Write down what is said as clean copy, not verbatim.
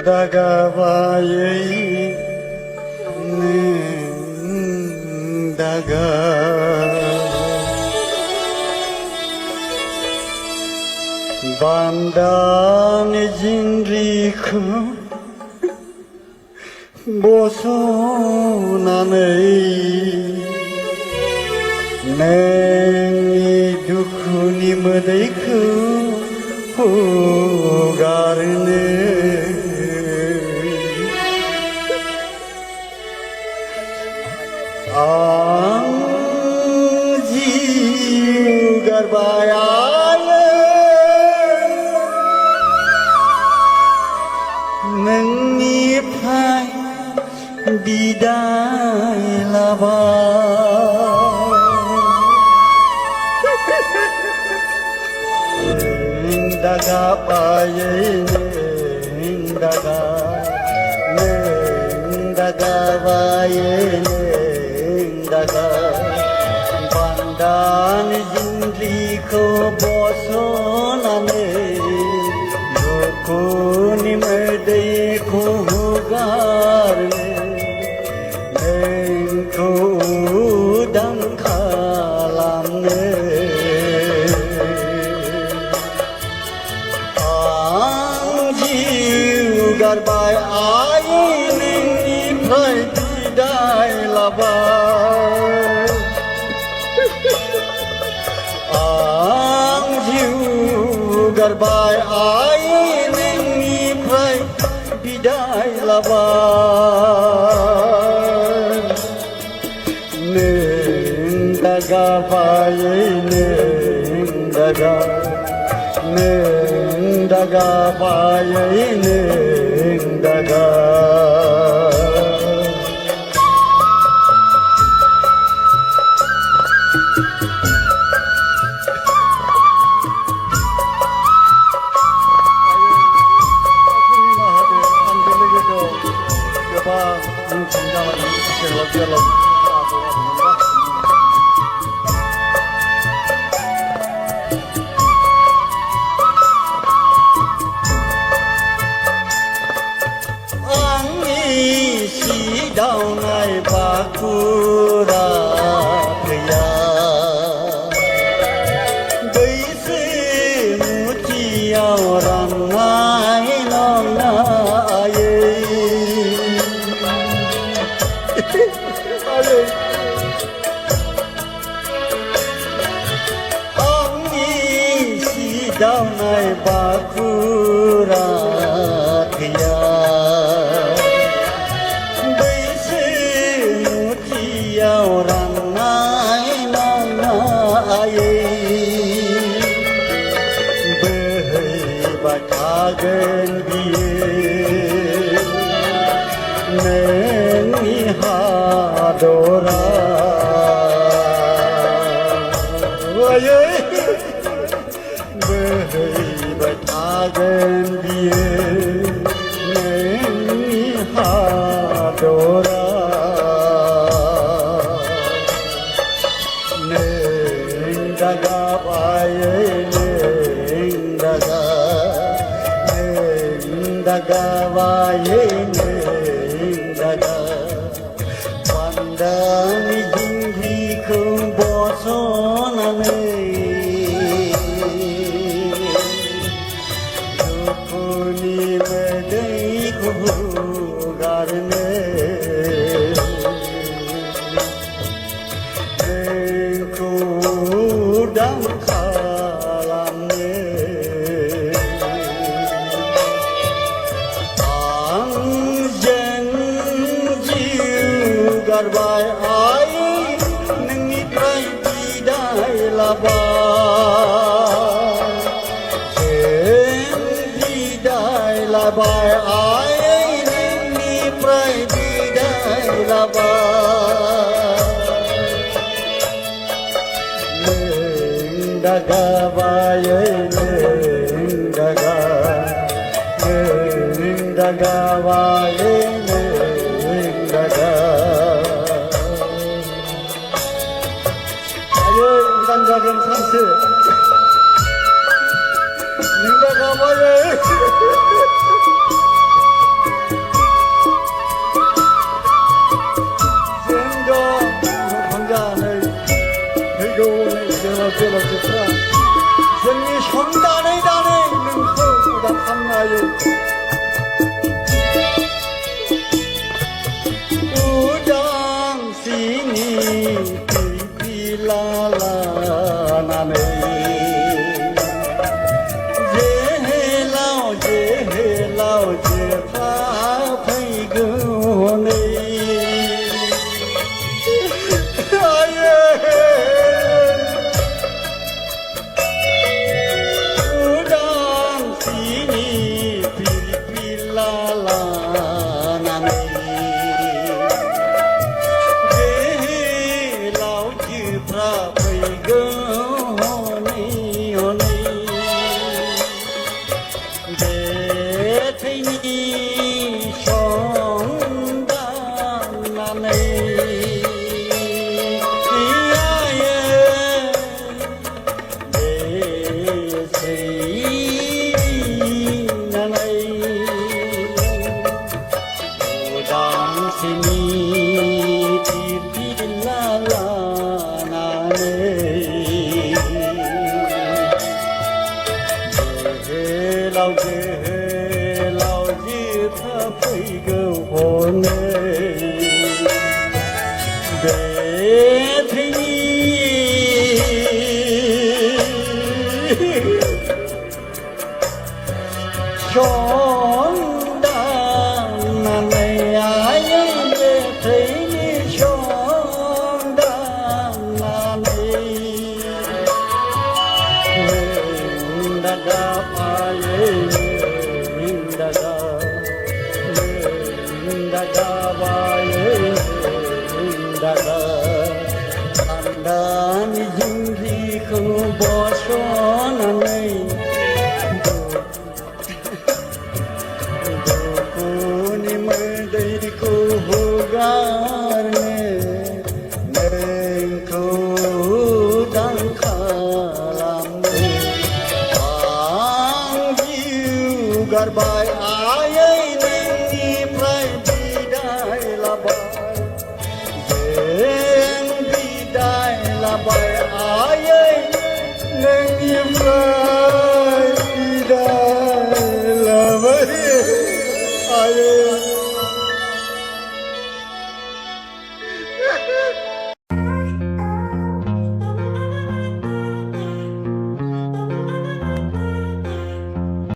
Dagawaye daga bandan jinriku bosonanai neni dukuni modaiku hugarne Garbaya mengipai bidai laba daga paye daga paye daga bandan jinriku bosonane dukuni modaiku hugarne nengku udang kalamne jiu garbai aini niprai bidai laba Garbai aini niprai bidai laba daga paye daga paye daga Down I bakura kaya Daisi muti orang ngai nong nai Angi si down I bakura kaya orang ngai nong nai behai biye neni hadora behai biye neni hadora daga paye daga paye daga pandang jinriku bosonane dukuni modaiku hugarne udang kalamne angjen jiu garbai ai nengiprai गारबाय आयै नोंनिफ्राय बिदाय लाबाय दागाबायै दागाबायै दागा आयै उदां जागोन सानसे दागाबायै जोंफ्रा जोंनि सं दानै दानै नोंखौ उदां खालामनो हायो उदांस्रिनि बिलालानानै जेहेलाव जेफा फैगौ हनै जोहोलाव जिफ्रा फैगौ हनै बे थैनि संदाननानै आयै बे थैनि संदाननानै Andani jingriku bosonanai Dukuni medaiku hugarne Nengku dan kalamne Anggiu garbai ayai nengiprai bidai labai Bay ayay nang yimra